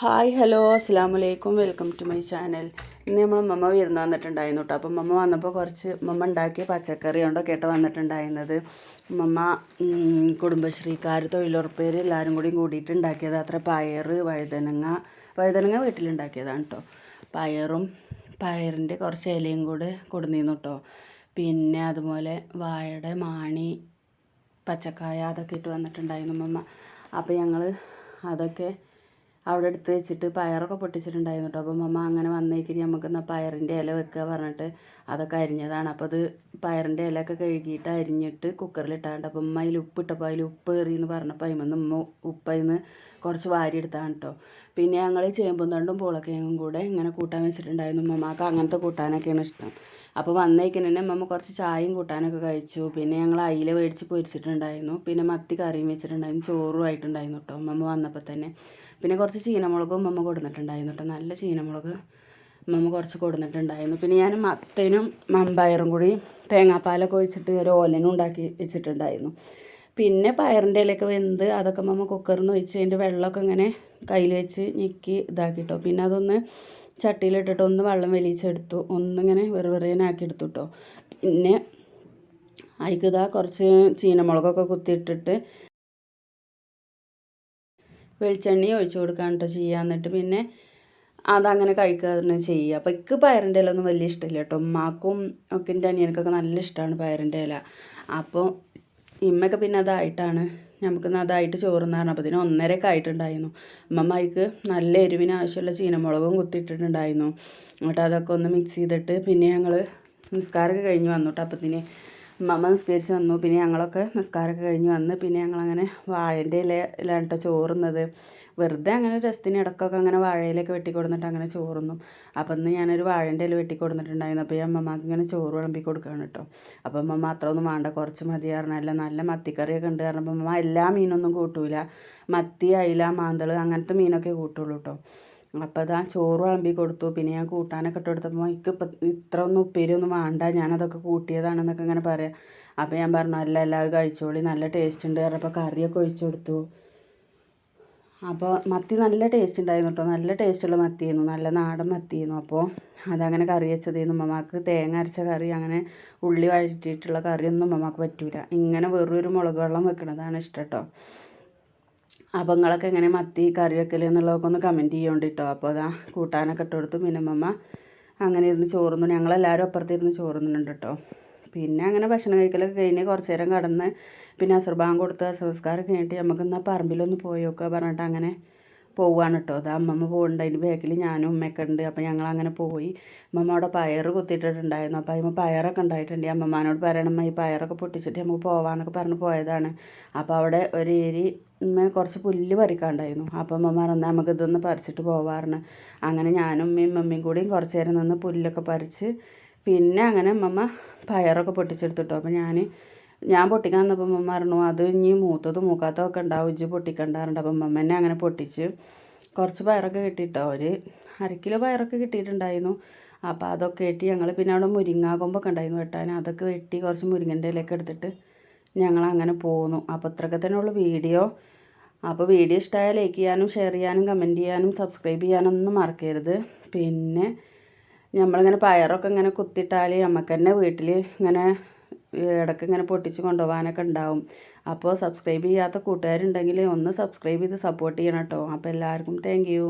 Hi hello അസ്സാം വലൈക്കും welcome to my channel. ഇന്ന് നമ്മൾ മമ്മ വിരുന്ന് വന്നിട്ടുണ്ടായിരുന്നു കേട്ടോ. അപ്പം മമ്മ വന്നപ്പോൾ കുറച്ച് മമ്മ ഉണ്ടാക്കിയ പച്ചക്കറി കൊണ്ടൊക്കെ ആയിട്ട് വന്നിട്ടുണ്ടായിരുന്നത്. മമ്മ കുടുംബശ്രീക്കാർ തൊഴിലുറപ്പേർ എല്ലാവരും കൂടിയിട്ട് ഉണ്ടാക്കിയത്. അത്ര പയർ വഴുതനങ്ങ വീട്ടിലുണ്ടാക്കിയതാണ് കേട്ടോ. പയറിൻ്റെ കുറച്ച് ഇലയും കൂടെ കൊടുന്നിരുന്നു കേട്ടോ. പിന്നെ അതുപോലെ വാഴയുടെ മാണി, പച്ചക്കായ അതൊക്കെ ഇട്ട് വന്നിട്ടുണ്ടായിരുന്നു മമ്മ. അപ്പോൾ ഞങ്ങൾ അതൊക്കെ അവിടെ എടുത്ത് വെച്ചിട്ട് പയറൊക്കെ പൊട്ടിച്ചിട്ടുണ്ടായിരുന്നു കേട്ടോ. അപ്പം മമ്മ അങ്ങനെ വന്നേക്കിരി നമുക്കെന്നാൽ പയറിൻ്റെ ഇല വെക്കുക പറഞ്ഞിട്ട് അതൊക്കെ അരിഞ്ഞതാണ്. അപ്പോൾ അത് പയറിൻ്റെ ഇലയൊക്കെ കഴുകിയിട്ട് അരിഞ്ഞിട്ട് കുക്കറിലിട്ടാണ്ട്. അപ്പം ഉമ്മ അതിൽ ഉപ്പിട്ടപ്പോൾ അതിൽ ഉപ്പ് കയറിയെന്ന് പറഞ്ഞപ്പോൾ അതിൽ ഉമ്മ ഉപ്പതിന്ന് കുറച്ച് വാരി എടുത്താണ് കേട്ടോ. പിന്നെ ഞങ്ങൾ ചേമ്പും തണ്ടും പൂളക്കിഴങ്ങും കൂടെ ഇങ്ങനെ കൂട്ടാൻ വെച്ചിട്ടുണ്ടായിരുന്നു. ഉമ്മമാക്ക് അങ്ങനത്തെ കൂട്ടാനൊക്കെയാണ് ഇഷ്ടം. അപ്പോൾ വന്നേക്കിന് തന്നെ ഉമ്മ കുറച്ച് ചായയും കൂട്ടാനൊക്കെ കഴിച്ചു. പിന്നെ ഞങ്ങൾ അയില മേടിച്ച് പൊരിച്ചിട്ടുണ്ടായിരുന്നു. പിന്നെ മത്തി കറിയും വെച്ചിട്ടുണ്ടായിരുന്നു. ചോറും ആയിട്ടുണ്ടായിരുന്നു കേട്ടോ ഉമ്മ വന്നപ്പോൾ തന്നെ. പിന്നെ കുറച്ച് ചീനമുളകും മമ്മ കൊടുത്തിട്ടുണ്ടായിരുന്നു കേട്ടോ. നല്ല ചീനമുളക് മമ്മ കുറച്ച് കൊടുത്തിട്ടുണ്ടായിരുന്നു. പിന്നെ ഞാൻ മത്തനും മമ്പയറും കൂടി തേങ്ങാപ്പാലൊക്കെ ഒഴിച്ചിട്ട് ഒരു ഓലനും ഉണ്ടാക്കി വെച്ചിട്ടുണ്ടായിരുന്നു. പിന്നെ പയറിൻ്റെ ഇലയൊക്കെ വെന്ത് അതൊക്കെ മമ്മ കുക്കറിൽ നിന്ന് ഒഴിച്ച് അതിൻ്റെ വെള്ളമൊക്കെ ഇങ്ങനെ കയ്യിൽ വെച്ച് ഞെക്കി ഇതാക്കിട്ടോ. പിന്നെ അതൊന്ന് ചട്ടിയിലിട്ടിട്ട് ഒന്ന് വെള്ളം വലിച്ചെടുത്തു. ഒന്നിങ്ങനെ വെറുതെനാക്കി എടുത്തു കേട്ടോ. പിന്നെ അതിക്കിതാ കുറച്ച് ചീനമുളകൊക്കെ കുത്തിയിട്ടിട്ട് വെളിച്ചെണ്ണ ഒഴിച്ച് കൊടുക്കാൻ കേട്ടോ ചെയ്യുക. എന്നിട്ട് പിന്നെ അതങ്ങനെ കഴിക്കുക തന്നെ ചെയ്യുക. അപ്പോൾ എനിക്ക് പയറിൻ്റെ ഇല ഒന്നും വലിയ ഇഷ്ടമില്ല കേട്ടോ. ഉമ്മാക്കും ഒക്കെ എൻ്റെ അനിയനക്കൊക്കെ നല്ല ഇഷ്ടമാണ് പയറിൻ്റെ ഇല. അപ്പോൾ ഇമ്മയൊക്കെ പിന്നെ അതായിട്ടാണ് നമുക്കിന്ന് അതായിട്ട് ചോറുന്ന് പറഞ്ഞപ്പോൾ അതിന് 1:30 ആയിട്ടുണ്ടായിരുന്നു. അമ്മമ്മയ്ക്ക് നല്ല എരിവിന് ആവശ്യമുള്ള ചീനമുളകും കുത്തിയിട്ടിട്ടുണ്ടായിരുന്നു. എന്നിട്ട് അതൊക്കെ ഒന്ന് മിക്സ് ചെയ്തിട്ട് പിന്നെ ഞങ്ങൾ നിസ്കാരമൊക്കെ കഴിഞ്ഞ് വന്നു കേട്ടോ. അപ്പത്തിന് മമ്മ നിസ്കരിച്ച് വന്നു. പിന്നെ ഞങ്ങളൊക്കെ നിസ്കാരമൊക്കെ കഴിഞ്ഞ് വന്ന് പിന്നെ ഞങ്ങളങ്ങനെ വാഴൻ്റെ ഇലയിലാണ് കേട്ടോ ചോറുന്നത്. വെറുതെ അങ്ങനെ രസത്തിന് ഇടയ്ക്കൊക്കെ അങ്ങനെ വാഴയിലൊക്കെ വെട്ടിക്കൊടുന്നിട്ട് അങ്ങനെ ചോറുന്നു. അപ്പം ഇന്ന് ഞാനൊരു വാഴൻ്റെ ഇല വെട്ടിക്കൊടുത്തിട്ടുണ്ടായിരുന്നു. അപ്പോൾ ഈ അമ്മമ്മക്ക് ഇങ്ങനെ ചോറ് വിളമ്പി കൊടുക്കുകയാണ് കേട്ടോ. അപ്പം അമ്മമ്മ അത്ര ഒന്നും വേണ്ട, കുറച്ച് മതി പറഞ്ഞല്ല. നല്ല മത്തിക്കറിയൊക്കെ ഉണ്ട് പറഞ്ഞപ്പോൾ അമ്മമ്മ എല്ലാ മീനൊന്നും കൂട്ടൂല. മത്തി, അയില, മാന്തൾ അങ്ങനത്തെ മീനൊക്കെ കൂട്ടുള്ളൂ കേട്ടോ. അപ്പോൾ അതാ ചോറ് വിളമ്പി കൊടുത്തു. പിന്നെ ഞാൻ കൂട്ടാനൊക്കെ ഇട്ട് കൊടുത്തപ്പോൾ എനിക്ക് ഇത്ര ഒന്നും ഉപ്പേരി ഒന്നും വേണ്ട, ഞാനതൊക്കെ കൂട്ടിയതാണെന്നൊക്കെ ഇങ്ങനെ പറയാം. അപ്പോൾ ഞാൻ പറഞ്ഞു അല്ല അത് കഴിച്ചോളി, നല്ല ടേസ്റ്റ് ഉണ്ട് പറഞ്ഞപ്പോൾ കറിയൊക്കെ ഒഴിച്ചു കൊടുത്തു. അപ്പോൾ മത്തി നല്ല ടേസ്റ്റ് ഉണ്ടായിരുന്നു കേട്ടോ. നല്ല ടേസ്റ്റുള്ള മത്തിയായിരുന്നു, നല്ല നാടൻ മത്തിയായിരുന്നു. അപ്പോൾ അതങ്ങനെ കറി വെച്ചതായിരുന്നു. ഉമ്മമാക്ക് തേങ്ങ അരച്ച കറി, അങ്ങനെ ഉള്ളി വഴറ്റിയിട്ടുള്ള കറിയൊന്നും ഉമ്മമാക്ക് പറ്റൂല. ഇങ്ങനെ വെറൊരു മുളക് വെള്ളം വെക്കണതാണ് ഇഷ്ടം കേട്ടോ. അപ്പോൾ നിങ്ങളൊക്കെ എങ്ങനെ മത്തി കറി വെക്കൽ എന്നുള്ളതൊക്കെ ഒന്ന് കമൻറ്റ് ചെയ്യുന്നുണ്ട് കേട്ടോ. അപ്പോൾ അതാ കൂട്ടാനൊക്കെ ഇട്ട് കൊടുത്തു. പിന്നെ ഉമ്മ അങ്ങനെ ഇരുന്ന് ചോറുന്നു. ഞങ്ങളെല്ലാവരും അപ്പുറത്തിരുന്ന് ചോറുന്നുണ്ട് കേട്ടോ. പിന്നെ അങ്ങനെ ഭക്ഷണം കഴിക്കലൊക്കെ കഴിഞ്ഞ് കുറച്ച് നേരം കടന്ന് പിന്നെ അസർബാങ്ക് കൊടുത്ത് സംസ്കാരം കഴിഞ്ഞിട്ട് നമുക്ക് എന്നാൽ പറമ്പിലൊന്ന് പോയി നോക്കുക പറഞ്ഞിട്ട് അങ്ങനെ പോവുകയാണ് കേട്ടോ. അത് അമ്മമ്മ പോകുന്നുണ്ട്, അതിൻ്റെ ബാക്കിൽ ഞാനും ഉമ്മയൊക്കെ ഉണ്ട്. അപ്പോൾ ഞങ്ങളങ്ങനെ പോയി. അമ്മമ്മ അവിടെ പയർ കുത്തിയിട്ടിട്ടുണ്ടായിരുന്നു. അപ്പോൾ അതിന് പയറൊക്കെ ഉണ്ടായിട്ടുണ്ട്. അമ്മമ്മനോട് പറയണം ഈ പയറൊക്കെ പൊട്ടിച്ചിട്ട് നമുക്ക് പോകാമെന്നൊക്കെ പറഞ്ഞ് പോയതാണ്. അപ്പോൾ അവിടെ ഒരു കുറച്ച് പുല്ല് പറിക്കാണ്ടായിരുന്നു. അപ്പോൾ അമ്മമ്മ പറഞ്ഞു നമുക്കിതൊന്ന് പറിച്ചിട്ട് പോവാറുണ്ട്. അങ്ങനെ ഞാനും മമ്മിയും കൂടിയും കുറച്ച് നേരം നിന്ന് പുല്ലൊക്കെ പറിച്ച് പിന്നെ അങ്ങനെ അമ്മമ്മ പയറൊക്കെ പൊട്ടിച്ചെടുത്തിട്ടോ. അപ്പോൾ ഞാൻ പൊട്ടിക്കാൻ വന്നപ്പോൾ അമ്മമ്മ പറഞ്ഞു അത് ഇനി മൂത്തതും മൂക്കാത്തതൊക്കെ ഉണ്ടാവും, ഇജ്ജ് പൊട്ടിക്കണ്ടാറുണ്ട്. അപ്പം അമ്മമ്മ എന്നെ അങ്ങനെ പൊട്ടിച്ച് കുറച്ച് പയറൊക്കെ കിട്ടിയിട്ടോ. ഒരു 1/2 കിലോ പയറൊക്കെ കിട്ടിയിട്ടുണ്ടായിരുന്നു. അപ്പോൾ അതൊക്കെ വെട്ടി ഞങ്ങൾ പിന്നെ അവിടെ മുരിങ്ങാ കൊമ്പൊക്കെ ഉണ്ടായിരുന്നു വെട്ടാൻ. അതൊക്കെ വെട്ടി കുറച്ച് മുരിങ്ങൻ്റെ ഇലയൊക്കെ എടുത്തിട്ട് ഞങ്ങളങ്ങനെ പോന്നു. അപ്പോൾ ഇത്രയൊക്കെ തന്നെ ഉള്ളൂ വീഡിയോ. അപ്പോൾ വീഡിയോ ഇഷ്ടമായാൽ ലൈക്ക് ചെയ്യാനും ഷെയർ ചെയ്യാനും കമൻറ്റ് ചെയ്യാനും സബ്സ്ക്രൈബ് ചെയ്യാനൊന്നും മറക്കരുത്. പിന്നെ നമ്മളിങ്ങനെ പയറൊക്കെ ഇങ്ങനെ കുത്തിയിട്ടാൽ നമുക്ക് തന്നെ വീട്ടിൽ ഇങ്ങനെ ഇടയ്ക്ക് ഇങ്ങനെ പൊട്ടിച്ച് കൊണ്ടുപോകാനൊക്കെ ഉണ്ടാവും. അപ്പോൾ സബ്സ്ക്രൈബ് ചെയ്യാത്ത കൂട്ടുകാരുണ്ടെങ്കിൽ ഒന്ന് സബ്സ്ക്രൈബ് ചെയ്ത് സപ്പോർട്ട് ചെയ്യണം കേട്ടോ. അപ്പോൾ എല്ലാവർക്കും താങ്ക് യു.